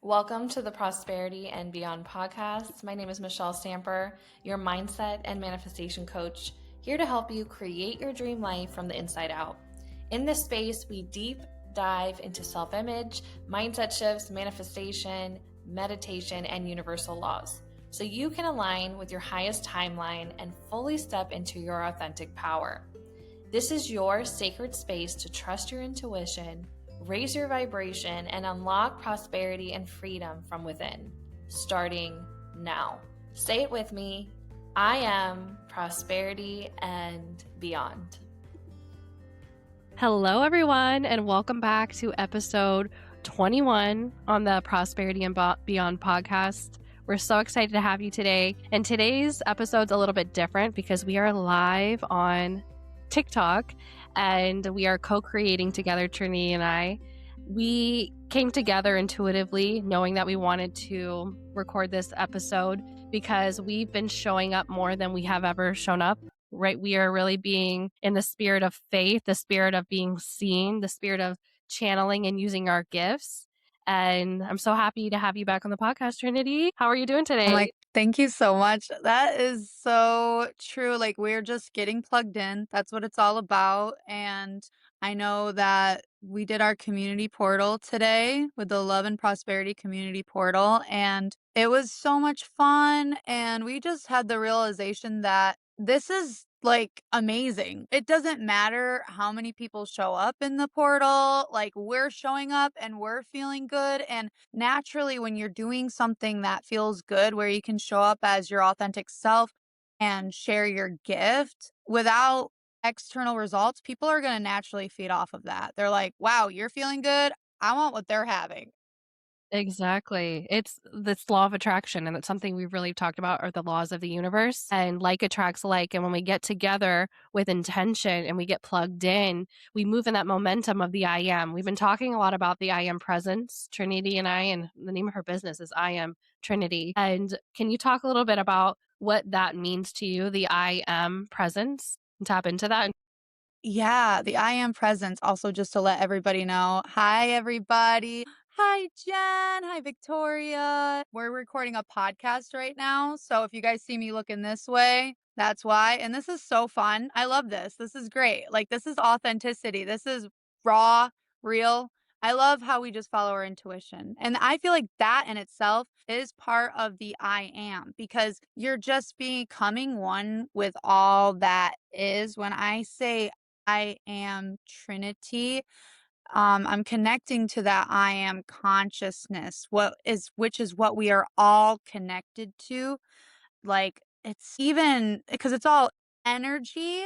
Welcome to the Prosperity and Beyond podcast. My name is Michelle Stamper, your mindset and manifestation coach, here to help you create your dream life from the inside out. In this space, we deep dive into self-image, mindset shifts, manifestation, meditation, and universal laws, so you can align with your highest timeline and fully step into your authentic power. This is your sacred space to trust your intuition, raise your vibration, and unlock prosperity and freedom from within, starting now. Say it with me. I am prosperity and beyond. Hello, everyone, and welcome back to episode 21 on the Prosperity and Beyond podcast. We're so excited to have you today. And today's episode's a little bit different because we are live on TikTok and we are co-creating together, Trinity and I. We came together intuitively knowing that we wanted to record this episode because we've been showing up more than we have ever shown up, right? We are really being in the spirit of faith, the spirit of being seen, the spirit of channeling and using our gifts. And I'm so happy to have you back on the podcast, Trinity. How are you doing today? I'm like, thank you so much. That is so true. Like, we're just getting plugged in. That's what it's all about. And I know that we did our community portal today with the Love and Prosperity Community Portal, and it was so much fun. And we just had the realization that this is like amazing. It doesn't matter how many people show up in the portal, like, we're showing up and we're feeling good. And naturally, when you're doing something that feels good, where you can show up as your authentic self and share your gift without external results, people are going to naturally feed off of that. They're like, wow, you're feeling good. I want what they're having. Exactly. It's this law of attraction, and it's something we've really talked about are the laws of the universe, and like attracts like. And when we get together with intention and we get plugged in, we move in that momentum of the I am. We've been talking a lot about the I am presence, Trinity and I, and the name of her business is I Am Trinity. And can you talk a little bit about what that means to you, the I am presence, and tap into that? Yeah, the I am presence. Also, just to let everybody know, hi, everybody. Hi, Jen. Hi, Victoria. We're recording a podcast right now. So if you guys see me looking this way, that's why. And this is so fun. I love this. This is great. Like, this is authenticity. This is raw, real. I love how we just follow our intuition. And I feel like that in itself is part of the I am, because you're just becoming one with all that is. When I say I am Trinity, I'm connecting to that I am consciousness, which is what we are all connected to. Like, it's even because it's all energy,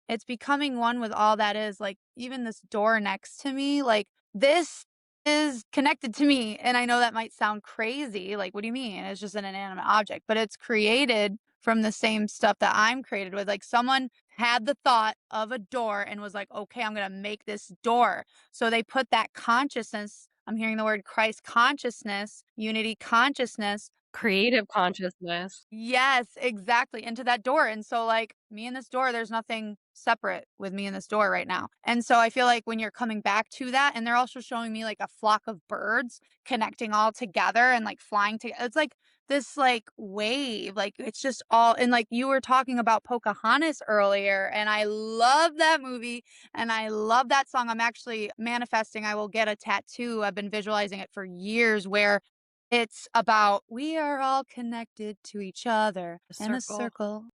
it's becoming one with all that is. Like, even this door next to me, like, this is connected to me. And I know that might sound crazy. Like, what do you mean? It's just an inanimate object, but it's created from the same stuff that I'm created with. Like, someone had the thought of a door and was like, okay, I'm going to make this door. So they put that consciousness. I'm hearing the word Christ consciousness, unity consciousness. Creative consciousness. Yes, exactly, into that door. And so, like, me and this door, there's nothing separate with me and this door right now. And so I feel like when you're coming back to that, and they're also showing me like a flock of birds connecting all together and like flying together. It's like this like wave, like it's just all. And like, you were talking about Pocahontas earlier, and I love that movie and I love that song. I'm actually manifesting, I will get a tattoo. I've been visualizing it for years, where it's about we are all connected to each other The in a circle circle,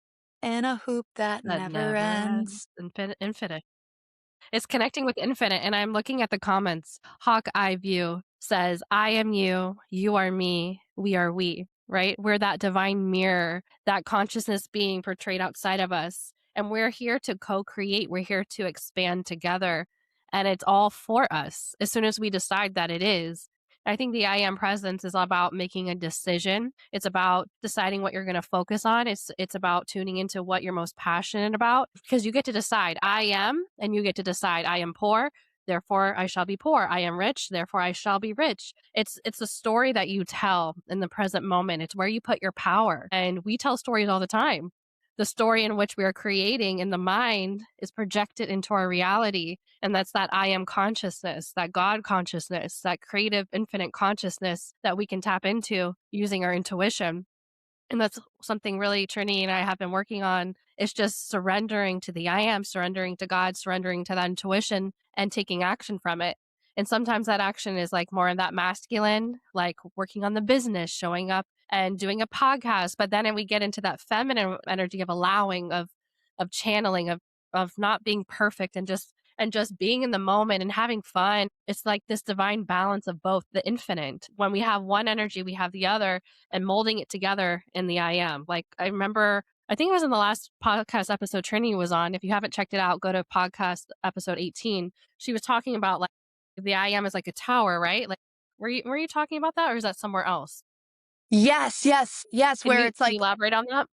in a hoop that that never never ends. ends. Infinite. It's connecting with infinite. And I'm looking at the comments. Hawk Eye View says, I am you, you are me, we are we, right? We're that divine mirror, that consciousness being portrayed outside of us. And we're here to co-create. We're here to expand together. And it's all for us as soon as we decide that it is. I think the I am presence is about making a decision. It's about deciding what you're going to focus on. It's about tuning into what you're most passionate about, because you get to decide I am, and you get to decide I am poor, therefore I shall be poor. I am rich, therefore I shall be rich. It's a story that you tell in the present moment. It's where you put your power. And we tell stories all the time. the story in which we are creating in the mind is projected into our reality. And that's that I am consciousness, that God consciousness, that creative infinite consciousness that we can tap into using our intuition. And that's something really Trini and I have been working on. It's just surrendering to the I am, surrendering to God, surrendering to that intuition and taking action from it. And sometimes that action is like more in that masculine, like working on the business, showing up and doing a podcast. But then we get into that feminine energy of allowing, of channeling, of not being perfect and just being in the moment and having fun. It's like this divine balance of both, the infinite. When we have one energy, we have the other, and molding it together in the I am. Like I remember, I think it was in the last podcast episode Trini was on. If you haven't checked it out, go to podcast episode 18. She was talking about like the I am is like a tower, right? Like were you talking about that, or is that somewhere else? Yes, yes, yes, Can where you it's can you like elaborate on that?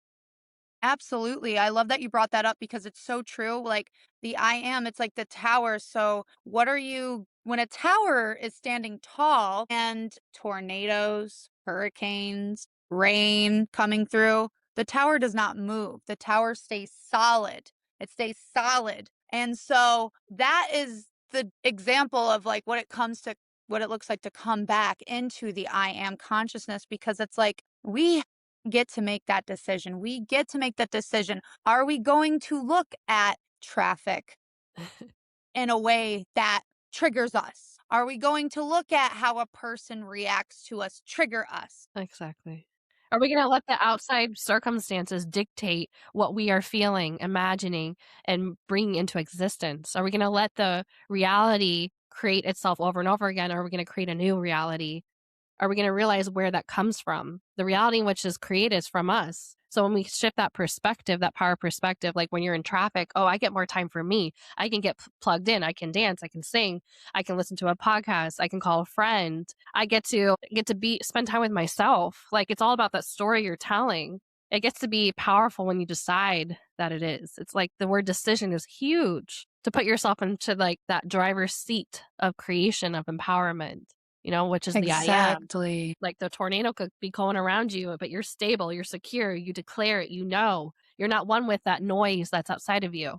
absolutely. I love that you brought that up because it's so true. Like the I am, it's like the tower. So, what are you, when a tower is standing tall and tornadoes, hurricanes, rain coming through, the tower does not move. The tower stays solid. It stays solid. And so, that is the example of like what it comes to, what it looks like to come back into the I am consciousness, because it's like we get to make that decision. We get to make that decision. Are we going to look at traffic in a way that triggers us? Are we going to look at how a person reacts to us, trigger us? Exactly. Are we going to let the outside circumstances dictate what we are feeling, imagining, and bringing into existence? Are we going to let the reality create itself over and over again? Or are we going to create a new reality? Are we going to realize where that comes from? The reality in which is created is from us. So when we shift that perspective, that power perspective, like when you're in traffic, oh, I get more time for me. I can get plugged in. I can dance. I can sing. I can listen to a podcast. I can call a friend. I get to be spend time with myself. Like it's all about that story you're telling. It gets to be powerful when you decide that it is. It's like the word decision is huge to put yourself into like that driver's seat of creation, of empowerment, which is the I am. Exactly. Like the tornado could be going around you, but you're stable, you're secure, you declare it, you're not one with that noise that's outside of you,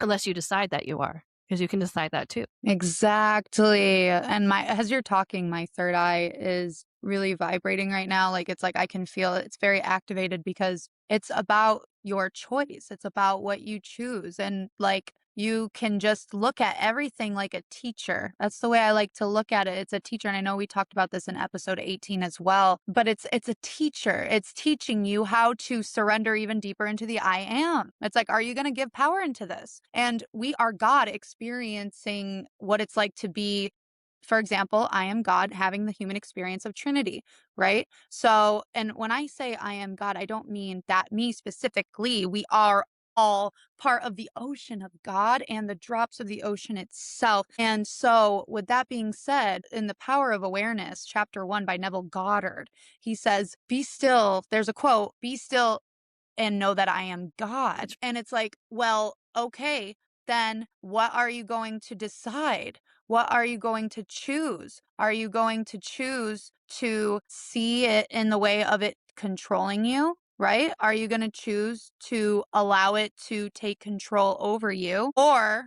unless you decide that you are, because you can decide that too. Exactly. And my, as you're talking, my third eye is really vibrating right now. Like it's like I can feel it. It's very activated because it's about your choice. It's about what you choose. And like you can just look at everything like a teacher. That's the way I like to look at it. It's a teacher. And I know we talked about this in episode 18 as well, but it's a teacher. It's teaching you how to surrender even deeper into the I am. It's like, are you going to give power into this? And we are God experiencing what it's like to be, for example, I am God having the human experience of Trinity, right? So, and when I say I am God, I don't mean that me specifically. We are all part of the ocean of God and the drops of the ocean itself. And so, with that being said, in The Power of Awareness, chapter 1 by Neville Goddard, he says, be still. There's a quote, be still and know that I am God. And it's like, well, okay, then what are you going to decide? What are you going to choose? Are you going to choose to see it in the way of it controlling you? Right? Are you going to choose to allow it to take control over you? Or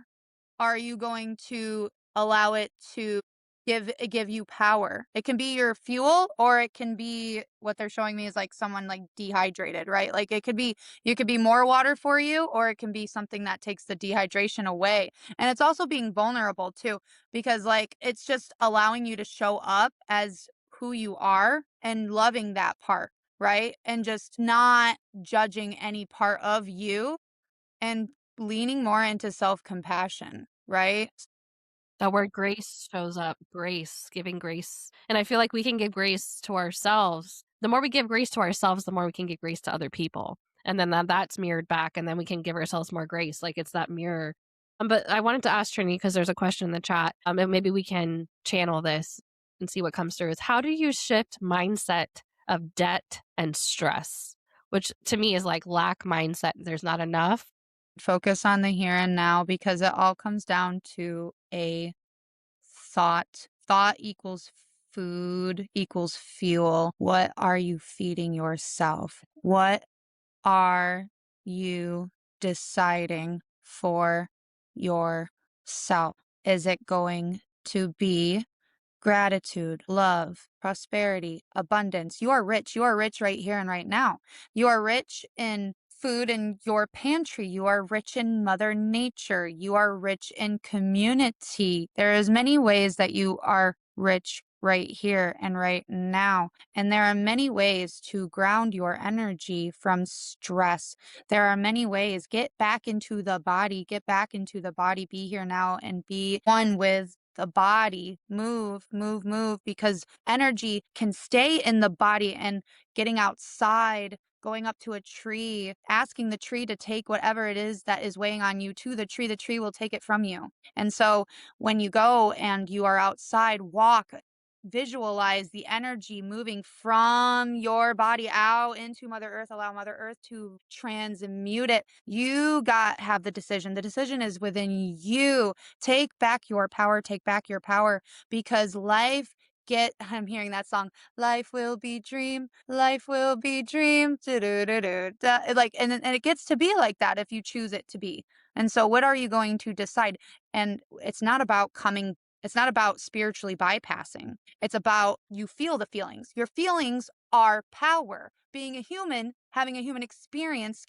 are you going to allow it to give you power? It can be your fuel, or it can be what they're showing me is like someone like dehydrated, right? Like it could be, you could be more water for you, or it can be something that takes the dehydration away. And it's also being vulnerable too, because like it's just allowing you to show up as who you are and loving that part, right? And just not judging any part of you and leaning more into self-compassion, right? That word grace shows up, grace, giving grace. And I feel like we can give grace to ourselves. The more we give grace to ourselves, the more we can give grace to other people. And then that's mirrored back, and then we can give ourselves more grace. Like it's that mirror. But I wanted to ask Trini, because there's a question in the chat, and maybe we can channel this and see what comes through, is how do you shift mindset of debt and stress? Which to me is like lack mindset. There's not enough. Focus on the here and now, because it all comes down to a thought. Thought equals food equals fuel. What are you feeding yourself? What are you deciding for yourself? Is it going to be gratitude, love, prosperity, abundance? You are rich. You are rich right here and right now. You are rich in food in your pantry. You are rich in Mother Nature. You are rich in community. There is many ways that you are rich right here and right now. And there are many ways to ground your energy from stress. There are many ways. Get back into the body. Get back into the body. Be here now and be one with the body. Move, move, move, because energy can stay in the body. And getting outside, going up to a tree, asking the tree to take whatever it is that is weighing on you to the tree will take it from you. And so when you go and you are outside, walk, visualize the energy moving from your body out into Mother Earth. Allow Mother Earth to transmute it. You have the decision. The decision is within you. Take back your power. Take back your power, because I'm hearing that song. Life will be dream. Life will be dream. Da-do-do-do-da. And it gets to be like that if you choose it to be. And so what are you going to decide? And it's not about spiritually bypassing. It's about you feel the feelings. Your feelings are power. Being a human, having a human experience,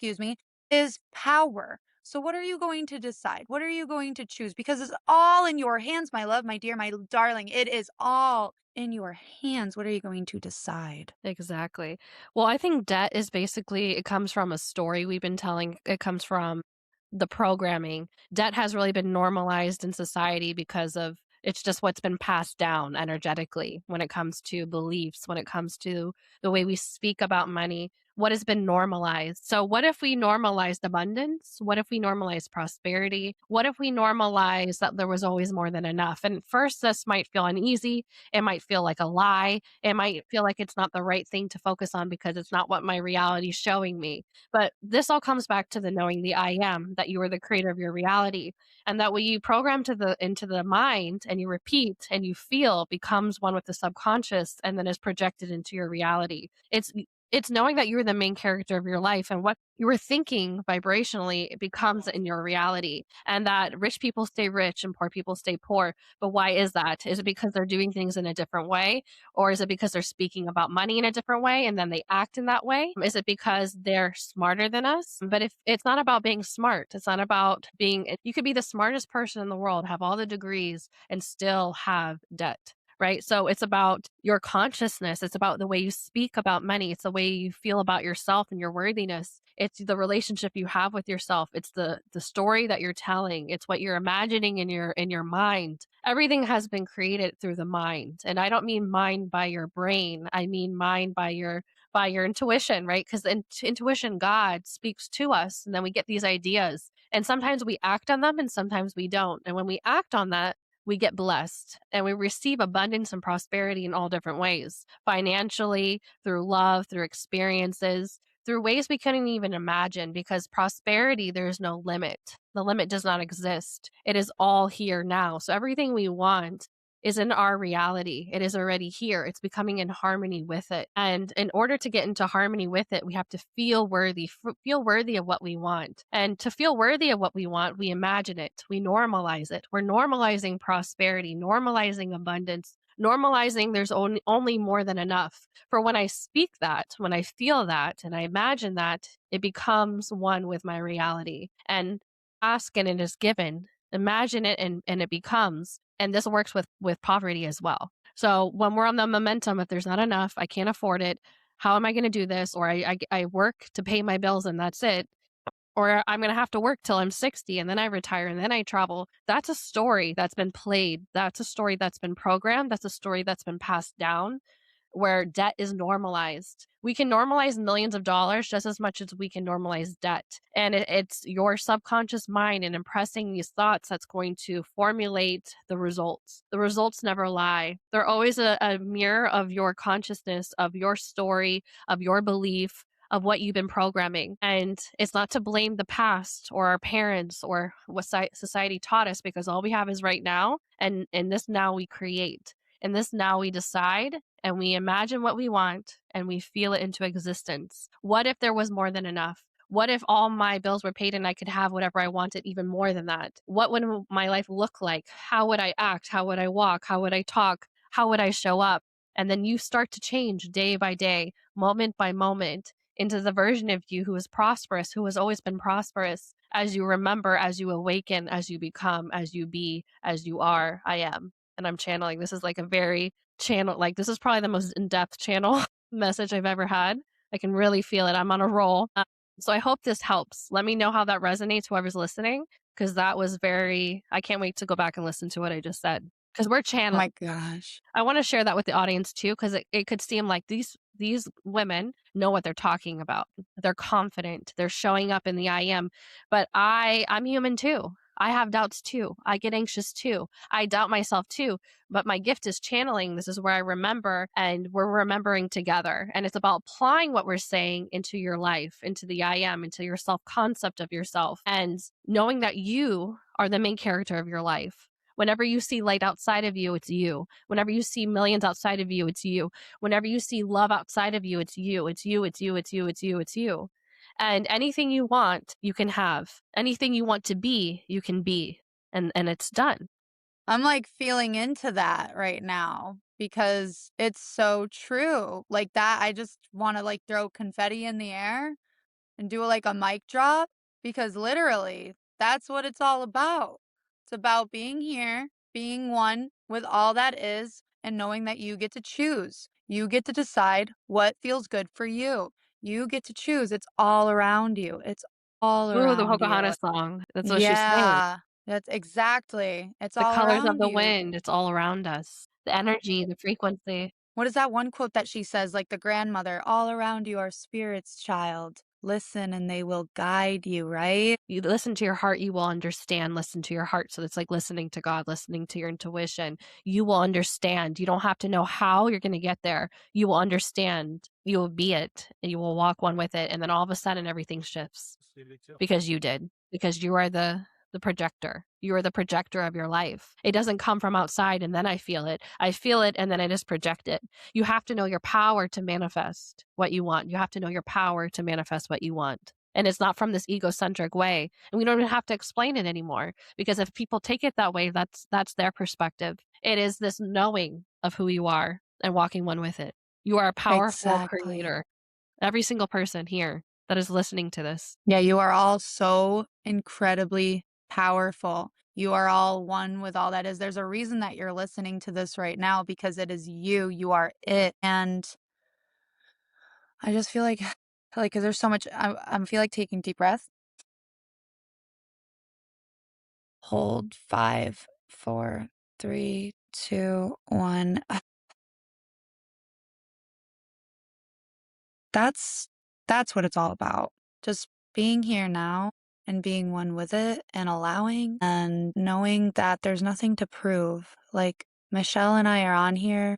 is power. So what are you going to decide? What are you going to choose? Because it's all in your hands, my love, my dear, my darling. It is all in your hands. What are you going to decide? Exactly. Well, I think debt is basically, it comes from a story we've been telling. It comes from the programming. Debt has really been normalized in society because of it's just what's been passed down energetically when it comes to beliefs, when it comes to the way we speak about money, what has been normalized. So, what if we normalized abundance? What if we normalized prosperity? What if we normalized that there was always more than enough? And first, this might feel uneasy. It might feel like a lie. It might feel like it's not the right thing to focus on because it's not what my reality is showing me. But this all comes back to the knowing the I am, that you are the creator of your reality. And that what you program into the mind and you repeat and you feel becomes one with the subconscious and then is projected into your reality. It's knowing that you're the main character of your life, and what you were thinking vibrationally it becomes in your reality. And that rich people stay rich and poor people stay poor. But why is that? Is it because they're doing things in a different way? Or is it because they're speaking about money in a different way and then they act in that way? Is it because they're smarter than us? But if it's not about being smart, it's not about you could be the smartest person in the world, have all the degrees, and still have debt. Right. So it's about your consciousness. It's about the way you speak about money. It's the way you feel about yourself and your worthiness. It's the relationship you have with yourself. It's the story that you're telling. It's what you're imagining in your mind. Everything has been created through the mind. And I don't mean mind by your brain. I mean mind by your intuition, right? Because intuition, God speaks to us, and then we get these ideas. And sometimes we act on them and sometimes we don't. And when we act on that, we get blessed and we receive abundance and prosperity in all different ways, financially, through love, through experiences, through ways we couldn't even imagine, because prosperity, there's no limit. The limit does not exist. It is all here now. So everything we want is in our reality. It is already here. It's becoming in harmony with it. And in order to get into harmony with it, we have to feel worthy, feel worthy of what we want. And to feel worthy of what we want, we imagine it, we normalize it. We're normalizing prosperity, normalizing abundance, normalizing there's only more than enough. For when I speak that, when I feel that, and I imagine that, it becomes one with my reality. And ask and it is given. Imagine it and it becomes. And this works with poverty as well. So when we're on the momentum, if there's not enough, I can't afford it. How am I going to do this? Or I work to pay my bills and that's it. Or I'm going to have to work till I'm 60 and then I retire and then I travel. That's a story that's been played. That's a story that's been programmed. That's a story that's been passed down, where debt is normalized. We can normalize millions of dollars just as much as we can normalize debt. And it's your subconscious mind and impressing these thoughts that's going to formulate the results. The results never lie. They're always a mirror of your consciousness, of your story, of your belief, of what you've been programming. And it's not to blame the past or our parents or what society taught us, because all we have is right now. And in this now we create. In this now we decide and we imagine what we want and we feel it into existence. What if there was more than enough? What if all my bills were paid and I could have whatever I wanted, even more than that? What would my life look like? How would I act? How would I walk? How would I talk? How would I show up? And then you start to change day by day, moment by moment, into the version of you who is prosperous, who has always been prosperous, as you remember, as you awaken, as you become, as you be, as you are. I am. And I'm channeling. This is like a very channel, like, this is probably the most in depth channel message I've ever had. I can really feel it. I'm on a roll. So I hope this helps. Let me know how that resonates, whoever's listening, because that was I can't wait to go back and listen to what I just said. Because we're Oh channeling. my gosh. I want to share that with the audience too, because it could seem like these women know what they're talking about. They're confident. They're showing up in the I am. But I'm human too. I have doubts too. I get anxious too. I doubt myself too. But my gift is channeling. This is where I remember, and we're remembering together. And it's about applying what we're saying into your life, into the I am, into your self concept of yourself, and knowing that you are the main character of your life. Whenever you see light outside of you, it's you. Whenever you see millions outside of you, it's you. Whenever you see love outside of you, it's you. It's you. It's you. It's you. It's you. It's you. And anything you want, you can have. Anything you want to be, you can be. And it's done. I'm like feeling into that right now because it's so true. Like that, I just want to like throw confetti in the air and do like a mic drop because literally that's what it's all about. It's about being here, being one with all that is, and knowing that you get to choose. You get to decide what feels good for you. You get to choose. It's all around you. It's all Ooh, the around you. Pocahontas song. That's what she's saying. Yeah, that's exactly. It's The all colors of around the you. wind, it's all around us. The energy, the frequency. What is that one quote that she says, like the grandmother, all around you are spirits, child. Listen and they will guide you, right? You listen to your heart, you will understand. Listen to your heart. So it's like listening to God, listening to your intuition. You will understand. You don't have to know how you're going to get there. You will understand. You will be it, and you will walk one with it. And then all of a sudden, everything shifts because you did, because you are the projector. You are the projector of your life. It doesn't come from outside and then I feel it. I feel it and then I just project it. You have to know your power to manifest what you want. You have to know your power to manifest what you want. And it's not from this egocentric way. And we don't even have to explain it anymore, because if people take it that way, that's their perspective. It is this knowing of who you are and walking one with it. You are a powerful Exactly. creator. Every single person here that is listening to this. Yeah, you are all so incredibly powerful. You are all one with all that is. There's a reason that you're listening to this right now because it is you. You are it. And I just feel like, because there's so much, I feel like taking deep breath. Hold 5, 4, 3, 2, 1. That's that's what it's all about. Just being here now and being one with it and allowing and knowing that there's nothing to prove. Like Michelle and I are on here.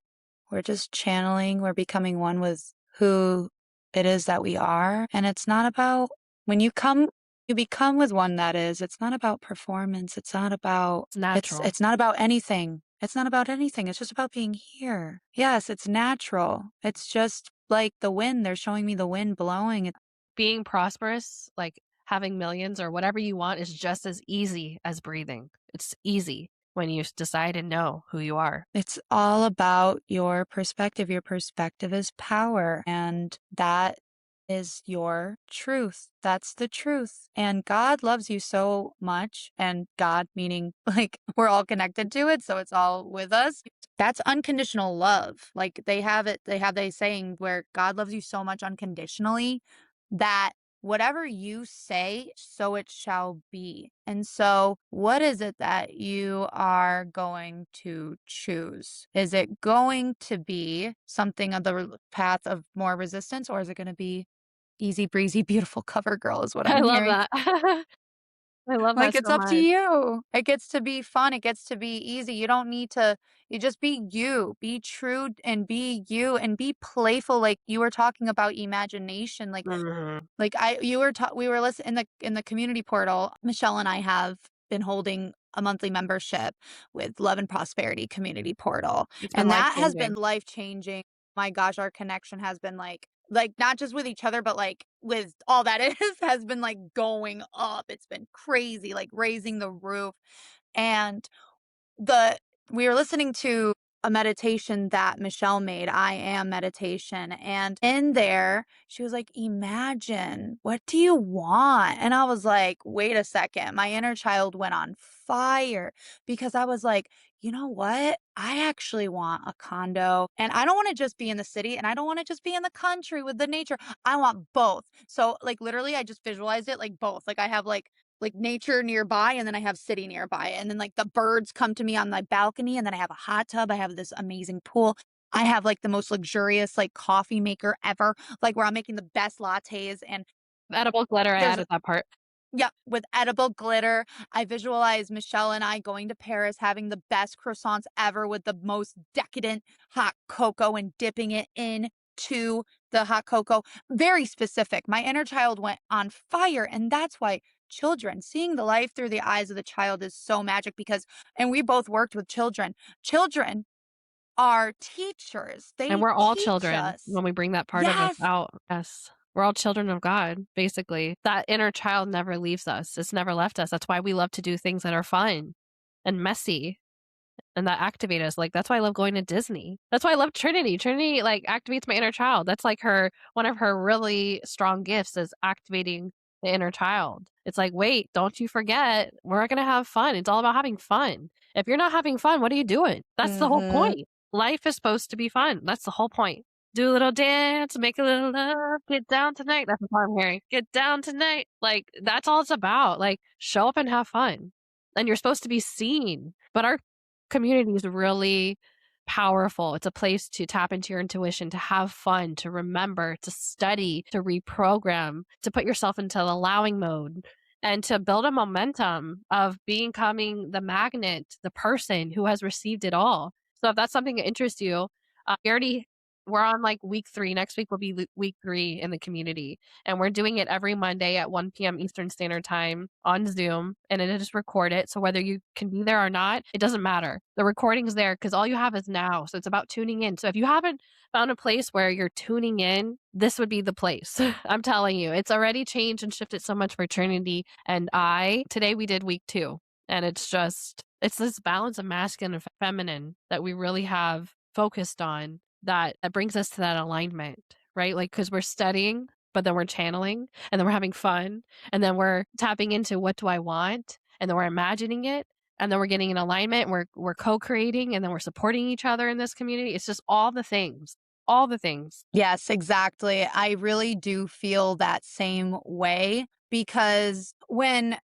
We're just channeling, we're becoming one with who it is that we are. And it's not about when you become with one that is, it's not about performance. It's not about It's natural. it's not about anything. It's not about anything. It's just about being here. Yes, it's natural. It's just like the wind. They're showing me the wind blowing. Being prosperous, like having millions or whatever you want, is just as easy as breathing. It's easy when you decide and know who you are. It's all about your perspective. Your perspective is power, and that is your truth. That's the truth. And God loves you so much. And God, meaning like we're all connected to it. So it's all with us. That's unconditional love. Like they have it, they have a saying where God loves you so much unconditionally that whatever you say, so it shall be. And so, what is it that you are going to choose? Is it going to be something of the path of more resistance, or is it going to be easy breezy, beautiful cover girl, is what I I'm love hearing? that. I love Like, that it's so up to much. you. It gets to be fun. It gets to be easy. You don't need to, you just be you. Be true and be you and be playful. Like you were talking about imagination. Mhm. Like you were we were listening in the community portal. Michelle and I have been holding a monthly membership with Love and Prosperity Community Portal, It's been and life that has been changing. life changing. My gosh, our connection has been like like, not just with each other, but, like, with all that is, has been, like, going up. It's been crazy, like, raising the roof. And the we were listening to a meditation that Michelle made, I Am meditation, and in there, she was like, "Imagine, what do you want?" And I was like, "Wait a second." My inner child went on fire because I was like, "You know what? I actually want a condo, and I don't wanna just be in the city, and I don't wanna just be in the country with the nature. I want both." So, like, literally, I just visualized it like both. Like, I have, like nature nearby, and then I have city nearby, and then like the birds come to me on my balcony, and then I have a hot tub, I have this amazing pool. I have like the most luxurious like coffee maker ever, like where I'm making the best lattes, and Edible glitter, I there's added that part. yeah, with edible glitter. I visualize Michelle and I going to Paris, having the best croissants ever with the most decadent hot cocoa and dipping it into the hot cocoa. Very specific. My inner child went on fire. And that's why children, seeing the life through the eyes of the child is so magic because, and we both worked with children. Children are teachers. And They we're all teach children us. when we bring that part of us Yes. out. Yes. We're all children of God, basically. That inner child never leaves us. It's never left us. That's why we love to do things that are fun and messy and that activate us. Like, that's why I love going to Disney. That's why I love Trinity. Trinity, like, activates my inner child. That's like one of her really strong gifts is activating the inner child. It's like, wait, don't you forget, we're going to have fun. It's all about having fun. If you're not having fun, what are you doing? That's the whole Mm-hmm. point. Life is supposed to be fun. That's the whole point. Do a little dance, make a little love, get down tonight. That's what I'm hearing. Get down tonight. Like, that's all it's about. Like, show up and have fun. And you're supposed to be seen. But our community is really powerful. It's a place to tap into your intuition, to have fun, to remember, to study, to reprogram, to put yourself into allowing mode, and to build a momentum of becoming the magnet, the person who has received it all. So if that's something that interests you, we're on like week 3. Next week will be week 3 in the community. And we're doing it every Monday at 1 p.m. Eastern Standard Time on Zoom, and it is recorded. So whether you can be there or not, it doesn't matter. The recording's there because all you have is now. So it's about tuning in. So if you haven't found a place where you're tuning in, this would be the place. I'm telling you, it's already changed and shifted so much for Trinity and I. Today we did week 2, and it's this balance of masculine and feminine that we really have focused on that brings us to that alignment, right? Like, because we're studying, but then we're channeling, and then we're having fun, and then we're tapping into what do I want, and then we're imagining it, and then we're getting in alignment, we're co-creating, and then we're supporting each other in this community. It's just all the things, all the things. Yes, exactly. I really do feel that same way because when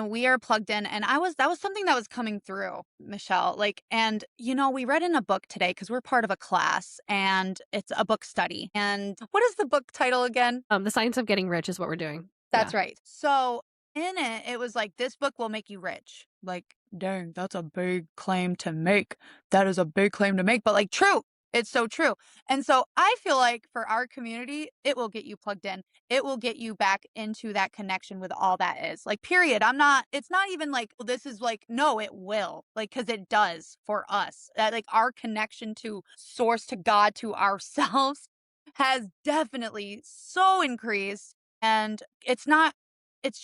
we are plugged in, and that was something that was coming through, Michelle, like, and we read in a book today because we're part of a class and it's a book study. And what is the book title again? The Science of Getting Rich is what we're doing. Yeah. That's right. So in it, it was like, this book will make you rich. Like, dang, that's a big claim to make. That is a big claim to make, but like, true. It's so true. And so I feel like for our community, it will get you plugged in. It will get you back into that connection with all that is. Like, period. It's not even like, well, this is like, no, it will. Like, because it does for us. That, like, our connection to source, to God, to ourselves has definitely so increased. And it's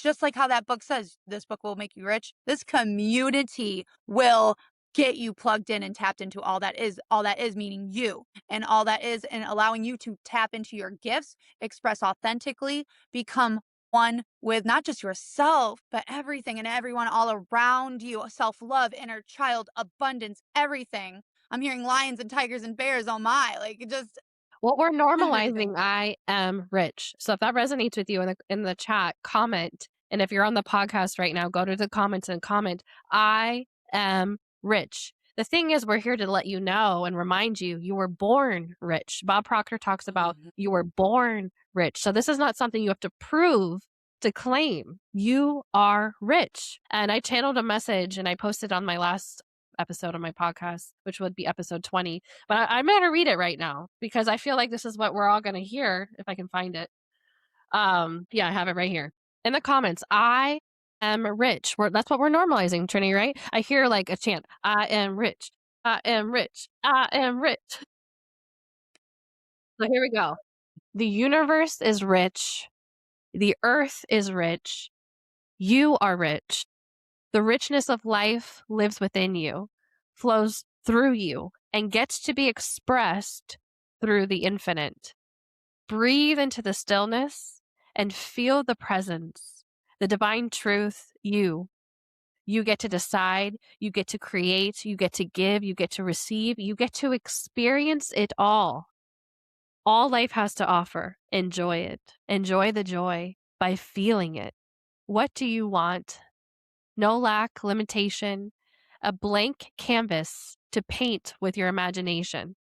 just like how that book says, this book will make you rich. This community will get you plugged in and tapped into all that is meaning you, and all that is, and allowing you to tap into your gifts, express authentically, become one with not just yourself, but everything and everyone all around you. Self-love, inner child, abundance, everything. I'm hearing lions and tigers and bears. Oh my, like, it just Well, we're everything. normalizing I am rich. So if that resonates with you in the chat, comment. And if you're on the podcast right now, go to the comments and comment, I am rich. The thing is, we're here to let you know and remind you, you were born rich. Bob Proctor talks about you were born rich. So this is not something you have to prove to claim. You are rich. And I channeled a message and I posted on my last episode of my podcast, which would be episode 20. But I'm going to read it right now because I feel like this is what we're all going to hear if I can find it. Yeah, I have it right here. In the comments, I am rich. That's what we're normalizing, Trinity, right? I hear like a chant, I am rich. I am rich. I am rich. So here we go. The universe is rich. The earth is rich. You are rich. The richness of life lives within you, flows through you, and gets to be expressed through the infinite. Breathe into the stillness and feel the presence, the divine truth, you. You get to decide, you get to create, you get to give, you get to receive, you get to experience it all. All life has to offer. Enjoy it. Enjoy the joy by feeling it. What do you want? No lack, limitation, a blank canvas to paint with your imagination.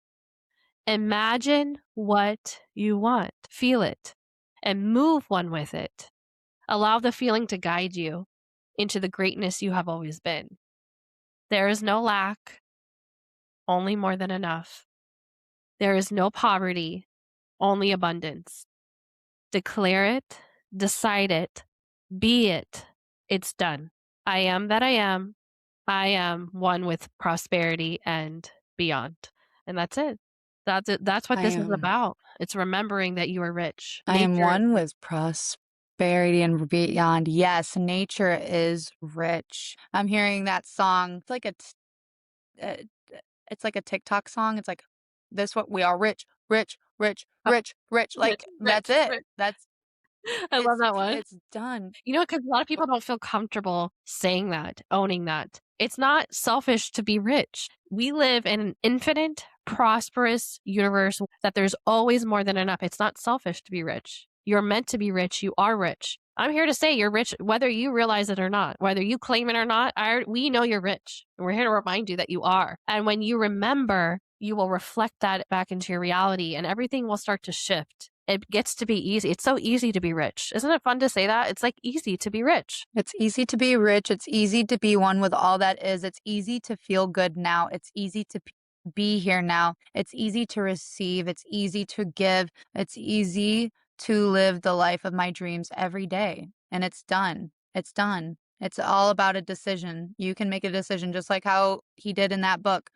Imagine what you want, feel it, and move one with it. Allow the feeling to guide you into the greatness you have always been. There is no lack, only more than enough. There is no poverty, only abundance. Declare it, decide it, be it. It's done. I am that I am. I am one with prosperity and beyond. And that's it. That's it. That's what I this is am about. It's remembering that you are rich. I am Nature. one with prosperity and beyond. Yes, nature is rich. I'm hearing that song. Uh, it's like a TikTok song. It's like this what we are rich, rich, rich, Oh, rich, rich. rich, Like that's rich, it. rich. That's I love that one. it's done. You know, because a lot of people don't feel comfortable saying that, owning that. It's not selfish to be rich. We live in an infinite, prosperous universe that there's always more than enough. It's not selfish to be rich. You're meant to be rich. You are rich. I'm here to say you're rich, whether you realize it or not, whether you claim it or not. We know you're rich. And we're here to remind you that you are. And when you remember, you will reflect that back into your reality and everything will start to shift. It gets to be easy. It's so easy to be rich. Isn't it fun to say that? It's like easy to be rich. It's easy to be rich. It's easy to be one with all that is. It's easy to feel good now. It's easy to be here now. It's easy to receive. It's easy to give. It's easy to live the life of my dreams every day. And it's done. It's done. It's all about a decision. You can make a decision just like how he did in that book.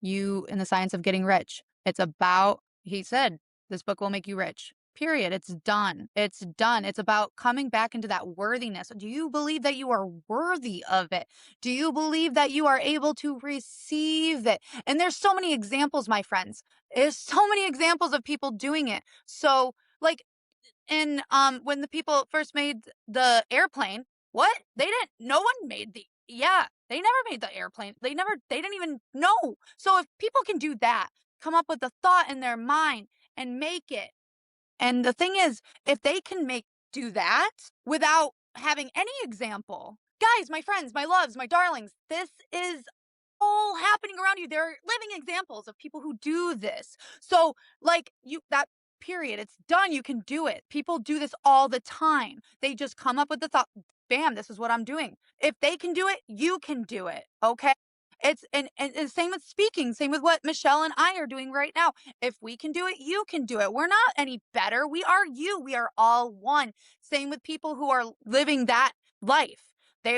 You in the science of getting rich. It's about, he said, this book will make you rich. Period. It's done. It's done. It's about coming back into that worthiness. Do you believe that you are worthy of it? Do you believe that you are able to receive it? And there's so many examples, my friends. There's so many examples of people doing it. So, like, and when the people first made the airplane, what? They didn't, no one made they never made the airplane. They didn't even know. So if people can do that, come up with a thought in their mind and make it. And the thing is, if they can do that without having any example, guys, my friends, my loves, my darlings, this is all happening around you. There are living examples of people who do this. So, like, that period, it's done. You can do it. People do this all the time. They just come up with the thought, bam, this is what I'm doing. If they can do it, you can do it. Okay. It's and same with speaking, same with what Michelle and I are doing right now. If we can do it, you can do it. We're not any better. We are you. We are all one. Same with people who are living that life.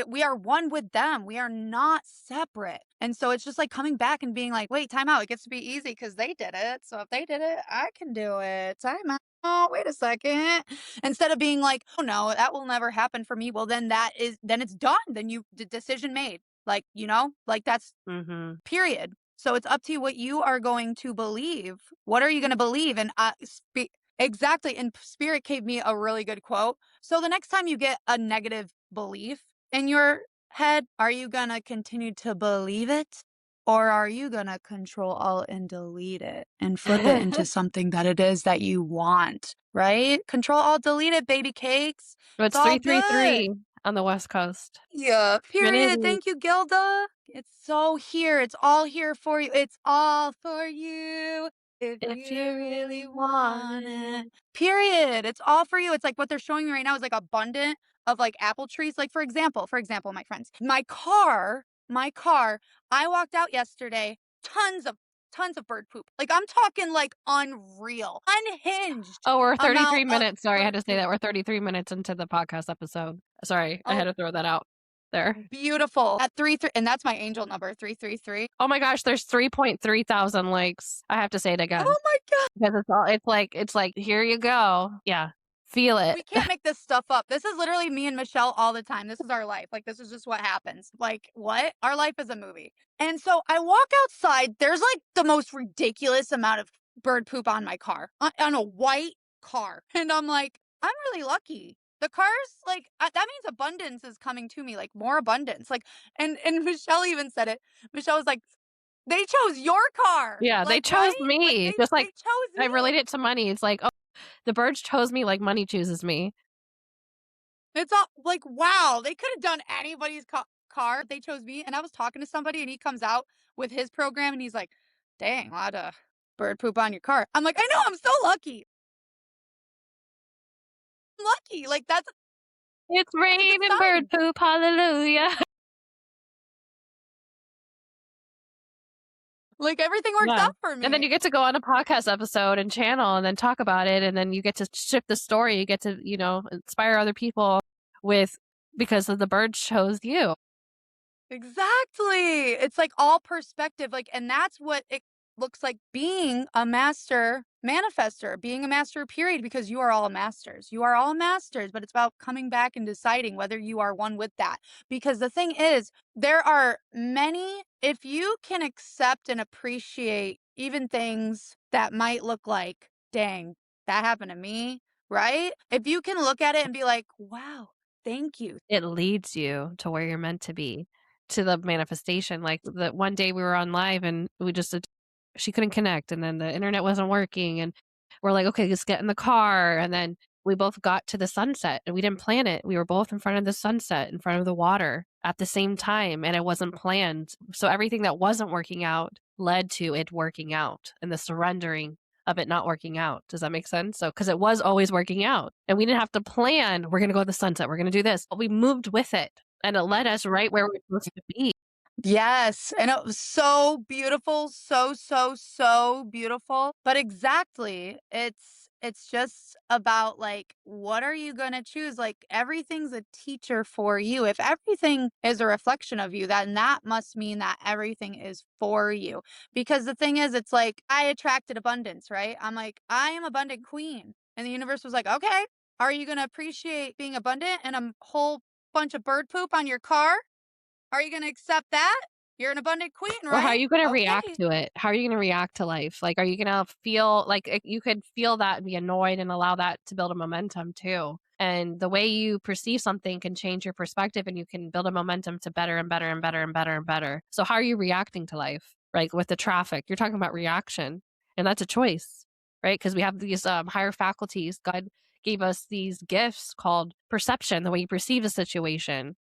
We are one with them. We are not separate. And so it's just like coming back and being like, wait, time out. It gets to be easy because they did it. So if they did it, I can do it. Time out. Wait a second. Instead of being like, oh no, that will never happen for me. Well, then it's done. Then the decision made. Like, like that's Mm-hmm. period. So it's up to you what you are going to believe. What are you going to believe? And exactly. And Spirit gave me a really good quote. So the next time you get a negative belief in your head, are you going to continue to believe it? Or are you going to control alt and delete it and flip it into something that it is that you want, right? Control alt delete it, baby cakes. So it's It's all good. 333 on the West Coast. Yeah, period. Trinity. Thank you, Gilda. It's so here. It's all here for you. It's all for you if If you you really really want want it. it. Period. It's all for you. It's like what they're showing me right now is like abundant of like apple trees. Like for example, my friends, my car, I walked out yesterday, tons of bird poop. Like I'm talking like unreal, unhinged Oh, we're 33 amount of minutes. Sorry, I had bird to say poop. that. We're 33 minutes into the podcast episode. Sorry, I had Oh, to throw that out. there. Beautiful. At 3 and that's my angel number, 333. Oh my gosh, there's 3.3 thousand likes. I have to say it again Oh my god. because it's like here you go. Yeah. Feel it. We can't make this stuff up. This is literally me and Michelle all the time. This is our life. Like, this is just what happens. Like, what? Our life is a movie. And so I walk outside. There's like the most ridiculous amount of bird poop on my car, on a white car. And I'm like, I'm really lucky. The car's like, that means abundance is coming to me, like more abundance. Like, and Michelle even said it. Michelle was like, they chose your car. Yeah, they Like, chose right? Like, me. they Just like chose I me. relate it to money. It's like, oh, the birds chose me like money chooses me. It's all like, wow, they could have done anybody's car. They chose me. And I was talking to somebody and he comes out with his program and he's like, dang, a lot of bird poop on your car. I'm like, I know, I'm so lucky. I'm lucky. Like, It's that's a good raining sign. bird poop, hallelujah. Like, everything works Yeah. out for And then me. you get to go on a podcast episode and channel and then talk about it. And then you get to shift the story. You get to, inspire other people with because of the birds chose you. Exactly. It's like all perspective. Like, and that's what it looks like being a master manifester, being a master, period, because you are all masters. You are all masters, but it's about coming back and deciding whether you are one with that. Because the thing is, there are many, if you can accept and appreciate even things that might look like, dang, that happened to me, right? If you can look at it and be like, wow, thank you. It leads you to where you're meant to be, to the manifestation. Like the one day we were on live and she couldn't connect and then the internet wasn't working and we're like, okay, let's get in the car. And then we both got to the sunset and we didn't plan it. We were both in front of the sunset, in front of the water at the same time. And it wasn't planned. So everything that wasn't working out led to it working out and the surrendering of it not working out. Does that make sense? So, because it was always working out and we didn't have to plan, we're going to go to the sunset, we're going to do this, but we moved with it and it led us right where we're supposed to be. Yes, and it was so beautiful, so, so, so beautiful. But exactly, it's just about like what are you going to choose? Like everything's a teacher for you. If everything is a reflection of you, then that must mean that everything is for you. Because the thing is, it's like I attracted abundance, right? I'm like, I am abundant queen. And the universe was like, "Okay, are you going to appreciate being abundant and a whole bunch of bird poop on your car? Are you gonna accept that? You're an abundant queen, Or how are right? you going to react Okay. to it? How are you going to react to life? Like, are you going to feel like you could feel that and be annoyed and allow that to build a momentum too? And the way you perceive something can change your perspective and you can build a momentum to better and better and better and better and better. So, how are you reacting to life? Like with the traffic, you're talking about reaction, and that's a choice, right? Because we have these higher faculties. God gave us these gifts called perception, the way you perceive a situation,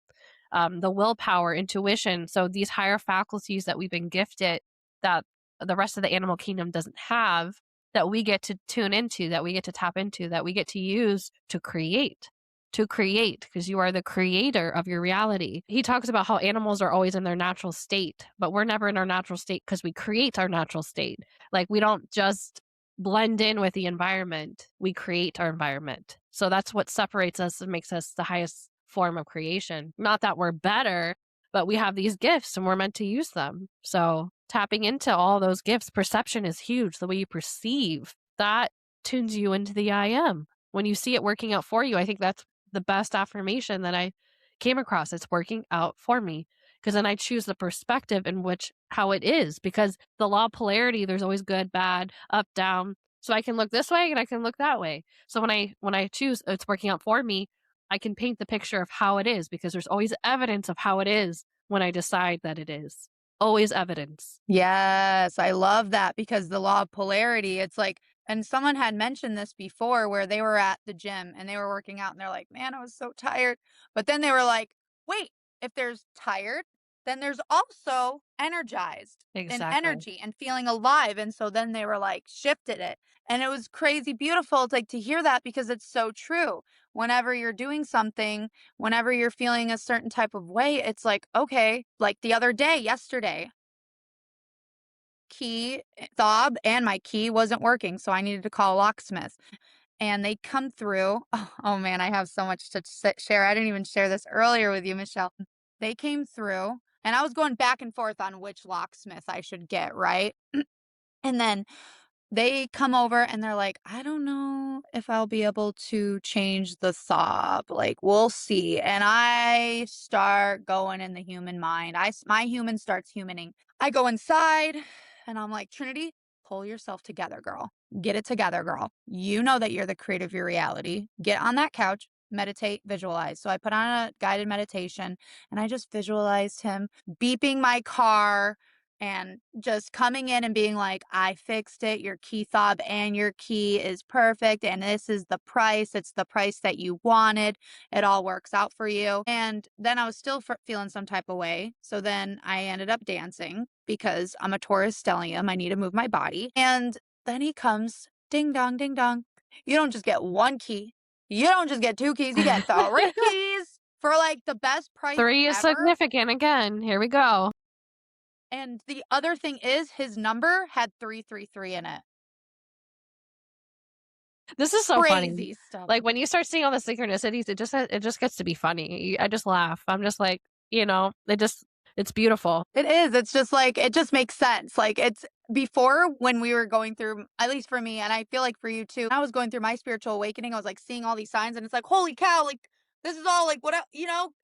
the willpower, intuition. So these higher faculties that we've been gifted that the rest of the animal kingdom doesn't have, that we get to tune into, that we get to tap into, that we get to use to create. To create, because you are the creator of your reality. He talks about how animals are always in their natural state, but we're never in our natural state because we create our natural state. Like we don't just blend in with the environment, we create our environment. So that's what separates us and makes us the highest form of creation. Not that we're better, but we have these gifts and we're meant to use them. So tapping into all those gifts, perception is huge. The way you perceive, that tunes you into the I am. When you see it working out for you, I think that's the best affirmation that I came across. It's working out for me. Because then I choose the perspective in which how it is. Because the law of polarity, there's always good, bad, up, down. So I can look this way and I can look that way. So when I choose it's working out for me, I can paint the picture of how it is because there's always evidence of how it is when I decide that it is. Always evidence. Yes, I love that because the law of polarity, it's like, and someone had mentioned this before where they were at the gym and they were working out and they're like, man, I was so tired. But then they were like, wait, if there's tired, then there's also energized and Exactly. energy and feeling alive. And so then they were like, shifted it. And it was crazy beautiful. It's like to hear that because it's so true. Whenever you're doing something, whenever you're feeling a certain type of way, it's like, okay, like the other day, yesterday, fob and my key wasn't working, so I needed to call a locksmith. And they come through. Oh man, I have so much to share. I didn't even share this earlier with you, Michelle. they came through, and I was going back and forth on which locksmith I should get, right? And then they come over and they're like, "I don't know if I'll be able to change the sob. Like, we'll see." And I start going in the human mind. My human starts humaning. I go inside and I'm like, "Trinity, pull yourself together, girl. Get it together, girl. You know that you're the creator of your reality. Get on that couch, meditate, visualize." So I put on a guided meditation and I just visualized him beeping my car and just coming in and being like, "I fixed it. Your key fob and your key is perfect. And this is the price. It's the price that you wanted. It all works out for you." And then I was still feeling some type of way. So then I ended up dancing because I'm a Taurus stellium. I need to move my body. And then he comes, ding dong, ding dong. You don't just get one key. You don't just get two keys. You get three keys for like the best price 3 is ever. significant again. Here we go. And the other thing is his number had 333 in it. This is so funny. Crazy stuff. Like, when you start seeing all the synchronicities, it just gets to be funny. I just laugh. I'm just like, it's beautiful. It is. It's just like, it just makes sense. Like, it's before when we were going through, at least for me, and I feel like for you too, I was going through my spiritual awakening. I was like seeing all these signs and it's like, holy cow, like, this is all like,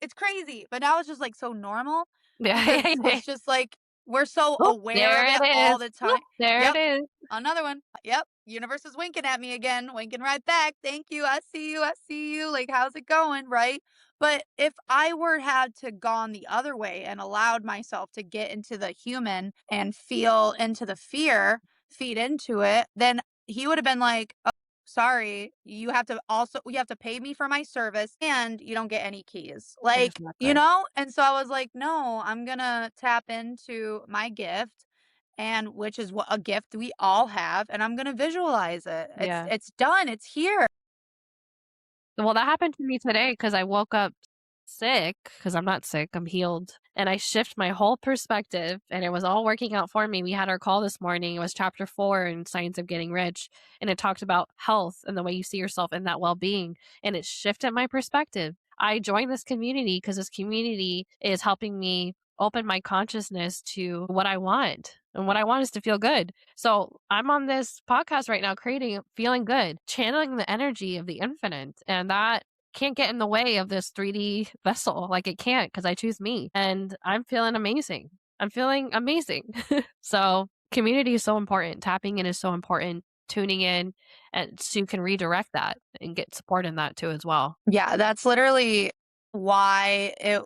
it's crazy. But now it's just like so normal because Yeah. it's just like, we're so Oop, aware there of it it all is. the Oop, time. there Yep. it is. Another one. Yep. Universe is winking at me again, winking right back. Thank you. I see you. I see you. Like, how's it going? Right. But if I were had to gone the other way and allowed myself to get into the human and feel into the fear, feed into it, then he would have been like, "Oh, sorry, you have to pay me for my service and you don't get any keys." Like, Exactly. and so I was like, "No, I'm going to tap into my gift, and which is what a gift we all have, and I'm going to visualize it. Yeah. It's done. It's here." Well, that happened to me today because I woke up sick because I'm not sick, I'm healed. And I shift my whole perspective and it was all working out for me. We had our call this morning. It was chapter 4 in Science of Getting Rich. And it talked about health and the way you see yourself and that well being. And it shifted my perspective. I joined this community because this community is helping me open my consciousness to what I want. And what I want is to feel good. So I'm on this podcast right now, feeling good, channeling the energy of the infinite. And that can't get in the way of this 3D vessel. Like, it can't because I choose me. And I'm feeling amazing. I'm feeling amazing. So community is so important. Tapping in is so important. Tuning in and so you can redirect that and get support in that too as well. Yeah, that's literally why it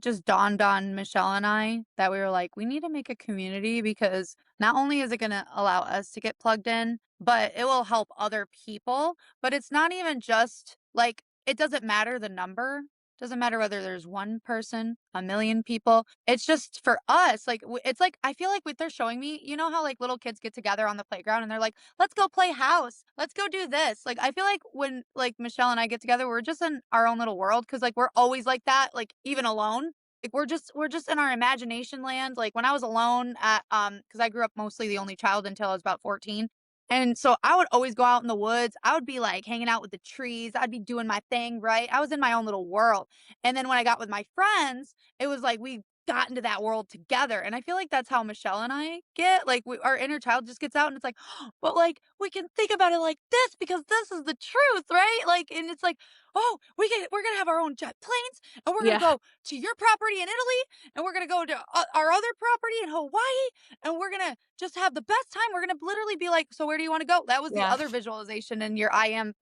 just dawned on Michelle and I that we were like, we need to make a community because not only is it going to allow us to get plugged in, but it will help other people. But it's not even just like, it doesn't matter the number. Doesn't matter whether there's one person, a million people. It's just for us. Like, it's like, I feel like what they're showing me, you know how like little kids get together on the playground and they're like, let's go play house. Let's go do this. Like, I feel like when like Michelle and I get together, we're just in our own little world because like we're always like that, like even alone. Like we're just in our imagination land. Like when I was alone at because I grew up mostly the only child until I was about 14. And so I would always go out in the woods. I would be like hanging out with the trees. I'd be doing my thing, right? I was in my own little world. And then when I got with my friends, it was like we got into that world together. And I feel like that's how Michelle and I get. Like our inner child just gets out and it's like, but like we can think about it like this because this is the truth, right? Like, and it's like, oh, we're gonna have our own jet planes and we're gonna Yeah. go to your property in Italy and we're gonna go to our other property in Hawaii and we're gonna just have the best time. We're gonna literally be like, so where do you want to go? That was the Yeah. other visualization in your I am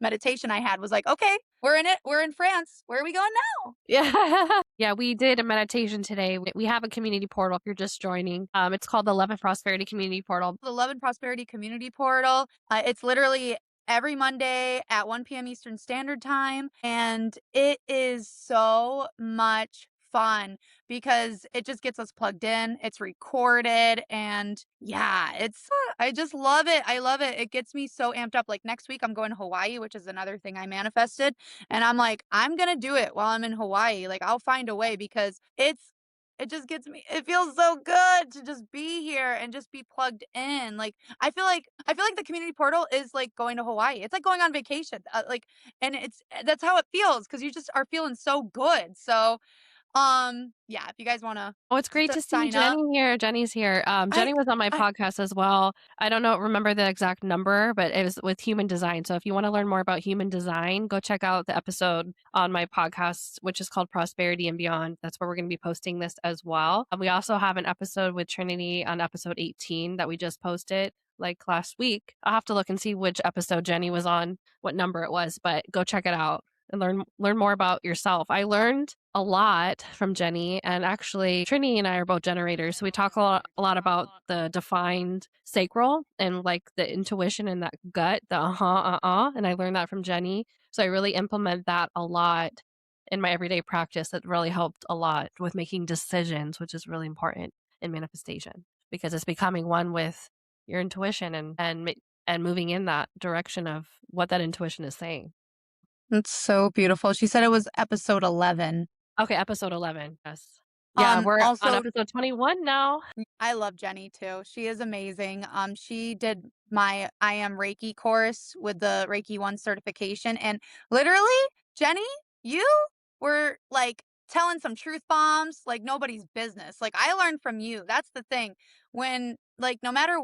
meditation I had was like, okay, we're in it. We're in France. Where are we going now? Yeah. Yeah, we did a meditation today. We have a community portal if you're just joining. It's called the Love and Prosperity Community Portal. The Love and Prosperity Community Portal. It's literally every Monday at 1 p.m. Eastern Standard Time. And it is so much fun because it just gets us plugged in. It's recorded. And yeah, I just love it. I love it. It gets me so amped up. Like next week, I'm going to Hawaii, which is another thing I manifested. And I'm like, I'm going to do it while I'm in Hawaii. Like, I'll find a way because it just gets me it feels so good to just be here and just be plugged in. Like, I feel like the community portal is like going to Hawaii. It's like going on vacation. Like, and that's how it feels because you just are feeling so good. So Yeah, if you guys wanna Oh, it's great to see sign up. Jenny here. Jenny's here. I Jenny was on my I podcast as well. I don't know, remember the exact number, but it was with human design. So if you want to learn more about human design, go check out the episode on my podcast, which is called Prosperity and Beyond. That's where we're going to be posting this as well. We also have an episode with Trinity on episode 18 that we just posted like last week. I'll have to look and see which episode Jenny was on, what number it was, but go check it out and learn more about yourself. I learned a lot from Jenny, and actually Trinity and I are both generators, so we talk a lot about the defined sacral and like the intuition and that gut, the and I learned that from Jenny. So I really implement that a lot in my everyday practice. That really helped a lot with making decisions, which is really important in manifestation because it's becoming one with your intuition and moving in that direction of what that intuition is saying. It's so beautiful. She said it was episode 11. Okay, episode 11. Yes. Yeah, we're on Also, episode 21 now. I love Jenny too. She is amazing. She did my I am Reiki course with the Reiki 1 certification. And literally, Jenny, you were like telling some truth bombs like nobody's business. Like I learned from you. That's the thing. When like no matter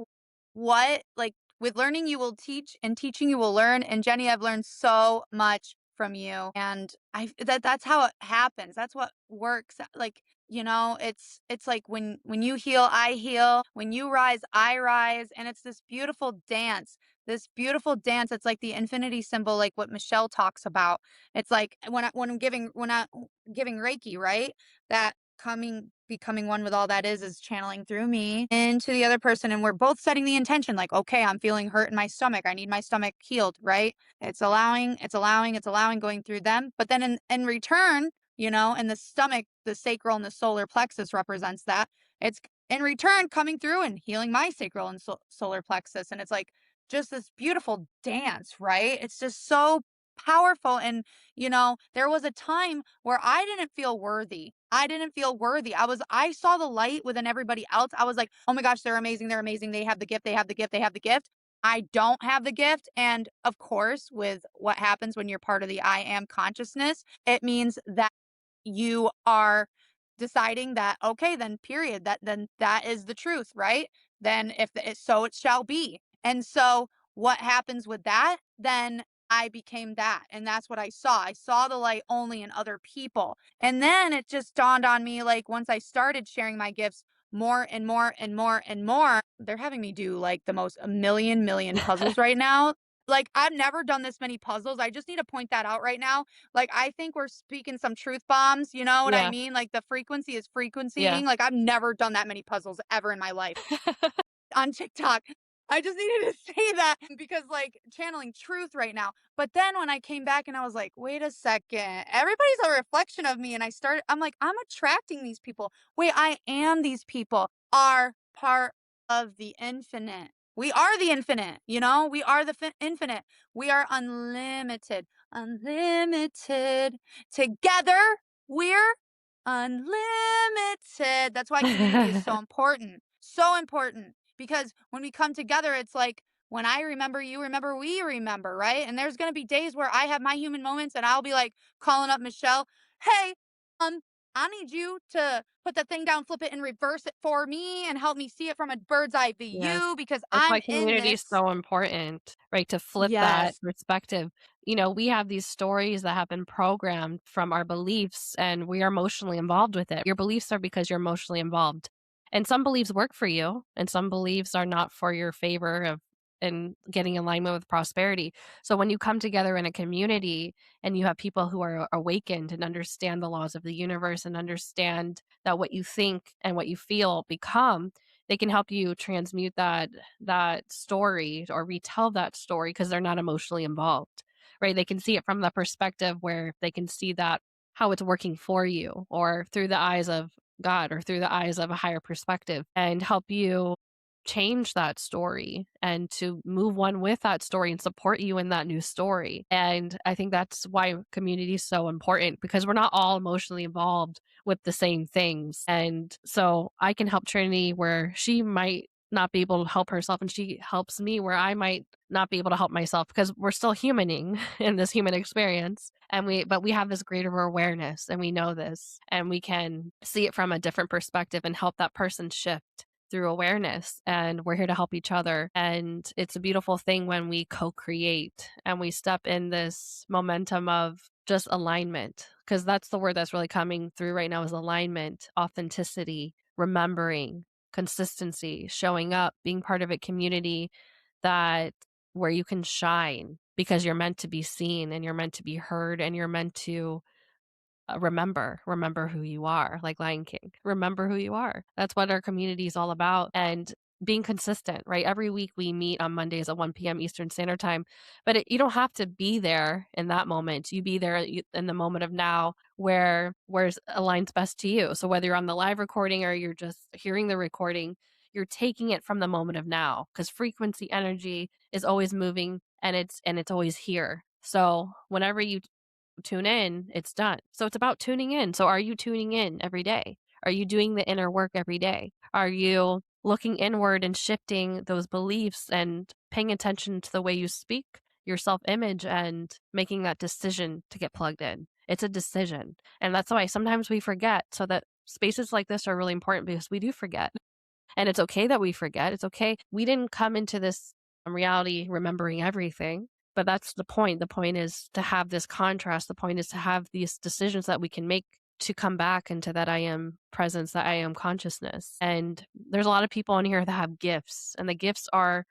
what, like with learning you will teach and teaching you will learn. And Jenny, I've learned so much from you. And that's how it happens. That's what works. Like it's like when you heal, I heal. When you rise, I rise. And it's this beautiful dance. This beautiful dance. It's like the infinity symbol, like what Michelle talks about. It's like when I'm giving Reiki, right? That becoming one with all that is channeling through me into the other person. And we're both setting the intention, like, okay, I'm feeling hurt in my stomach. I need my stomach healed, right? It's allowing going through them. But then in return, and the stomach, the sacral and the solar plexus represents that. It's in return coming through and healing my sacral and solar plexus. And it's like just this beautiful dance, right? It's just so powerful. And, there was a time where I didn't feel worthy. I didn't feel worthy. I saw the light within everybody else. I was like, oh my gosh, they're amazing. They're amazing. They have the gift. They have the gift. They have the gift. I don't have the gift. And of course, with what happens when you're part of the I am consciousness, it means that you are deciding that okay then period then that is the truth, right? Then so it shall be. And so what happens with that, then I became that, and that's what I saw the light only in other people. And then it just dawned on me, like once I started sharing my gifts more and more and more and more, they're having me do like the most a million puzzles right now. Like I've never done this many puzzles. I just need to point that out right now. Like, I think we're speaking some truth bombs, you know what I Yeah. mean? Like, the frequency is Yeah. frequencying. Like, I've never done that many puzzles ever in my life on TikTok. I just needed to say that because, like, channeling truth right now. But then when I came back and I was like, wait a second, everybody's a reflection of me. And I'm like, I'm attracting these people. Wait, I am these people, are part of the infinite. We are the infinite, we are the infinite. We are unlimited, unlimited. Together, we're unlimited. That's why community is so important. So important. Because when we come together, it's like when I remember, you remember, we remember, right? And there's going to be days where I have my human moments and I'll be like calling up Michelle, hey, um, I need you to put the thing down, flip it, and reverse it for me and help me see it from a bird's eye Yes. view because That's I'm why in community is this. so important, right? To flip that Yes. perspective. We have these stories that have been programmed from our beliefs and we are emotionally involved with it. Your beliefs are because you're emotionally involved. And some beliefs work for you and some beliefs are not for your favor of and getting in alignment with prosperity. So when you come together in a community and you have people who are awakened and understand the laws of the universe and understand that what you think and what you feel become, they can help you transmute that story or retell that story because they're not emotionally involved, right? They can see it from the perspective where they can see that how it's working for you or through the eyes of God or through the eyes of a higher perspective and help you change that story and to move one with that story and support you in that new story. And I think that's why community is so important because we're not all emotionally involved with the same things. And so I can help Trinity where she might not be able to help herself and she helps me where I might not be able to help myself because we're still humaning in this human experience. And but we have this greater awareness and we know this and we can see it from a different perspective and help that person shift through awareness. And we're here to help each other. And it's a beautiful thing when we co-create and we step in this momentum of just alignment, because that's the word that's really coming through right now is alignment, authenticity, remembering, consistency, showing up, being part of a community that where you can shine because you're meant to be seen and you're meant to be heard and you're meant to remember who you are, like Lion King. Remember who you are. That's what our community is all about. And being consistent, right? Every week we meet on Mondays at 1 p.m. Eastern Standard Time, but you don't have to be there in that moment. You be there in the moment of now where it aligns best to you. So whether you're on the live recording or you're just hearing the recording, you're taking it from the moment of now because frequency energy is always moving and it's always here. So whenever you tune in, it's done. So it's about tuning in. So are you tuning in every day? Are you doing the inner work every day? Are you looking inward and shifting those beliefs and paying attention to the way you speak, your self image, and making that decision to get plugged in? It's a decision. And that's why sometimes we forget. So that spaces like this are really important because we do forget. And it's okay that we forget. It's okay. We didn't come into this reality remembering everything, but that's the point. The point is to have this contrast. The point is to have these decisions that we can make to come back into that I am presence, that I am consciousness. And there's a lot of people in here that have gifts, and the gifts are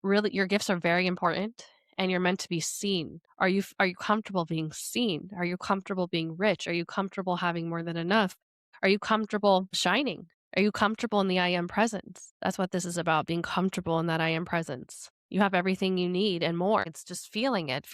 really your gifts are very important and you're meant to be seen. Are you comfortable being seen? Are you comfortable being rich? Are you comfortable having more than enough? Are you comfortable shining? Are you comfortable in the I am presence? That's what this is about, being comfortable in that I am presence. You have everything you need and more. It's just feeling it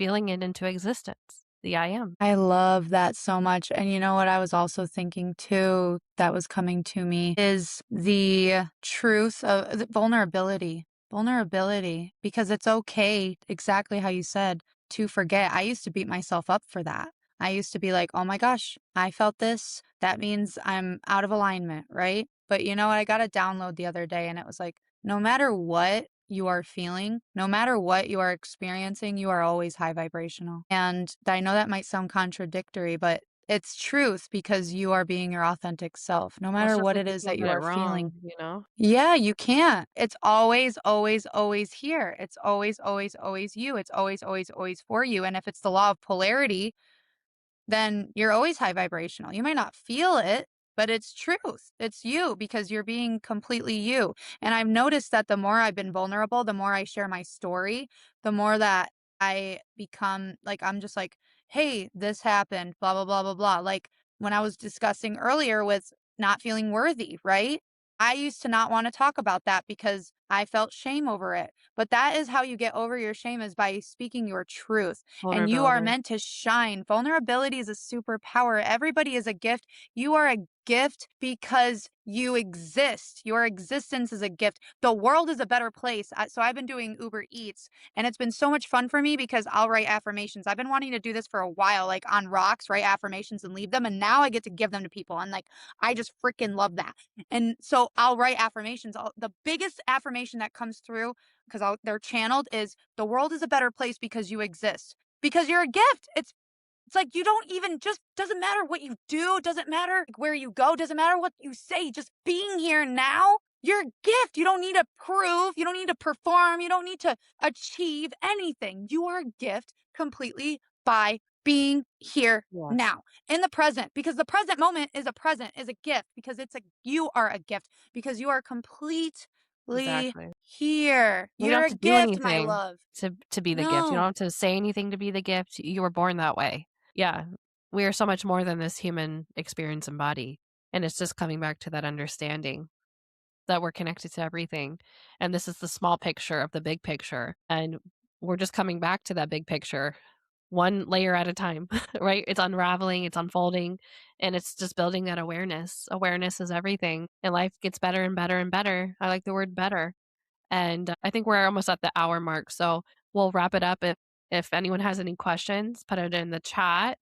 into existence. The I am. I love that so much. And you know what I was also thinking too, that was coming to me is the truth of the vulnerability. Vulnerability, because it's okay, exactly how you said, to forget. I used to beat myself up for that. I used to be like, oh my gosh, I felt this. That means I'm out of alignment, right? But you know what? I got a download the other day and it was like, no matter what you are feeling, no matter what you are experiencing, you are always high vibrational. And I know that might sound contradictory, but it's truth because you are being your authentic self, no Well, it's matter just what like it you is that can't you get it are feeling. wrong. Yeah, you can't. It's always, always, always here. It's always, always, always you. It's always, always, always for you. And if it's the law of polarity, then you're always high vibrational. You might not feel it, but it's truth. It's you because you're being completely you. And I've noticed that the more I've been vulnerable, the more I share my story, the more that I become like, I'm just like, hey, this happened, blah, blah, blah, blah, blah. Like when I was discussing earlier with not feeling worthy, right? I used to not want to talk about that because I felt shame over it. But that is how you get over your shame is by speaking your truth and you are Vulnerability. meant to shine. Vulnerability is a superpower. Everybody is a gift. You are a gift because you exist. Your existence is a gift. The world is a better place. So I've been doing Uber Eats and it's been so much fun for me because I'll write affirmations. I've been wanting to do this for a while, like on rocks, write affirmations and leave them. And now I get to give them to people. And like, I just freaking love that. And so I'll write affirmations. The biggest affirmation that comes through because they're channeled is the world is a better place because you exist because you're a gift. It's like you don't even just doesn't matter what you do, doesn't matter where you go, doesn't matter what you say, just being here now. You're a gift. You don't need to prove, you don't need to perform, you don't need to achieve anything. You are a gift completely by being here Yes. now in the present because the present moment is a gift because you are a gift because you are completely Exactly. here. You don't You're have a to do gift, my anything love. to be the gift. You don't No. have to say anything to be the gift. You were born that way. Yeah. We are so much more than this human experience and body. And it's just coming back to that understanding that we're connected to everything. And this is the small picture of the big picture. And we're just coming back to that big picture, one layer at a time, right? It's unraveling, it's unfolding, and it's just building that awareness. Awareness is everything. And life gets better and better and better. I like the word better. And I think we're almost at the hour mark. So we'll wrap it up. If anyone has any questions, put it in the chat.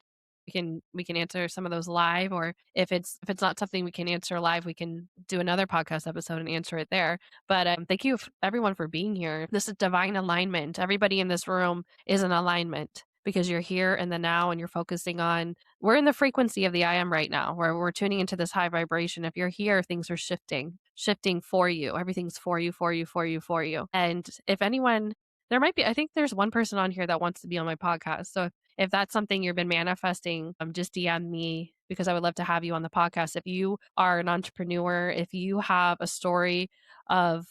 we can answer some of those live, or if it's not something we can answer live, we can do another podcast episode and answer it there. But thank you everyone for being here. This is divine alignment. Everybody in this room is in alignment because you're here in the now and you're focusing on, we're in the frequency of the I am right now, where we're tuning into this high vibration. If you're here, things are shifting for you. Everything's for you, for you, for you, for you. And if anyone, there might be, I think there's one person on here that wants to be on my podcast. So if that's something you've been manifesting, just DM me because I would love to have you on the podcast. If you are an entrepreneur, if you have a story of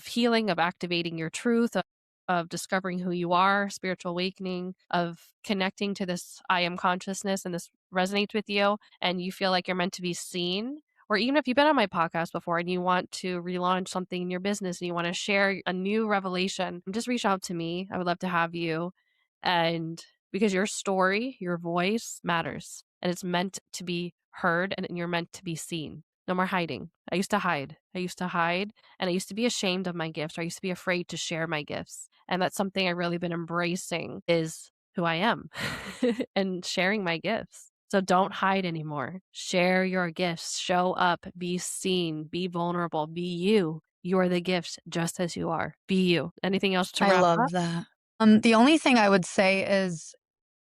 healing, of activating your truth, of discovering who you are, spiritual awakening, of connecting to this I am consciousness, and this resonates with you, and you feel like you're meant to be seen, or even if you've been on my podcast before and you want to relaunch something in your business and you want to share a new revelation, just reach out to me. I would love to have you. And because your story, your voice matters, and it's meant to be heard, and you're meant to be seen. No more hiding. I used to hide. And I used to be ashamed of my gifts, or I used to be afraid to share my gifts. And that's something I really been embracing, is who I am and sharing my gifts. So don't hide anymore. Share your gifts, show up, be seen, be vulnerable, be you. You are the gift just as you are. Be you. Anything else to I wrap love up? that. The only thing I would say is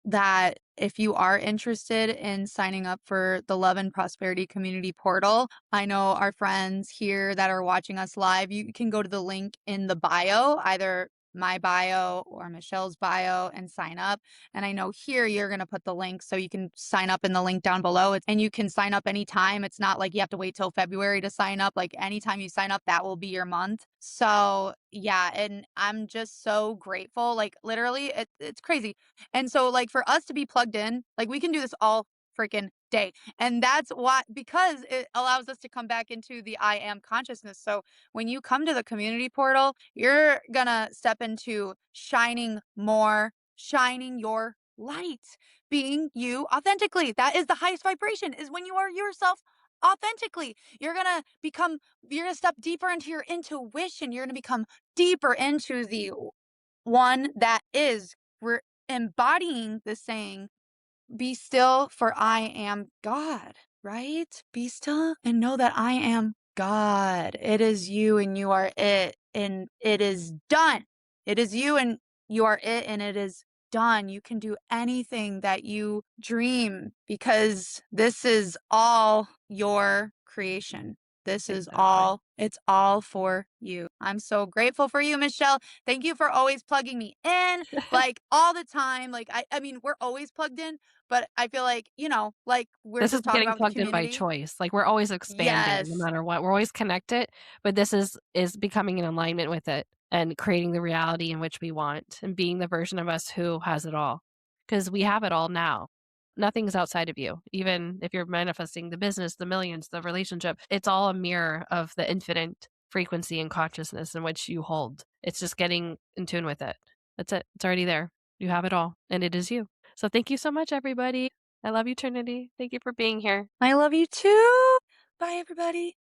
that if you are interested in signing up for the Love and Prosperity Community Portal, I know our friends here that are watching us live, you can go to the link in the bio, either my bio or Michelle's bio, and sign up. And I know here you're going to put the link so you can sign up in the link down below, and you can sign up anytime. It's not like you have to wait till February to sign up. Like anytime you sign up, that will be your month. So yeah, and I'm just so grateful. Like literally, it's crazy. And so, like, for us to be plugged in, like, we can do this all freaking day. And that's why, because it allows us to come back into the I am consciousness. So, when you come to the community portal, you're gonna step into shining more, shining your light, being you authentically. That is the highest vibration, is when you are yourself authentically. You're gonna step deeper into your intuition. You're gonna become deeper into the one that is. We're embodying the saying, be still, for I am God, right? Be still and know that I am God. It is you and you are it, and it is done. It is you and you are it, and it is done. You can do anything that you dream because this is all your creation. This is Exactly. all, it's all for you. I'm so grateful for you, Michelle. Thank you for always plugging me in, like all the time. Like, I mean, we're always plugged in, but I feel like, like we're This is just talking getting about with the plugged in by community. choice. Like, we're always expanding no Yes. matter what. We're always connected, but this is becoming in alignment with it and creating the reality in which we want and being the version of us who has it all. Because we have it all now. Nothing's outside of you. Even if you're manifesting the business, the millions, the relationship, it's all a mirror of the infinite frequency and consciousness in which you hold. It's just getting in tune with it. That's it. It's already there. You have it all, and it is you. So thank you so much, everybody. I love you, Trinity. Thank you for being here. I love you too. Bye, everybody.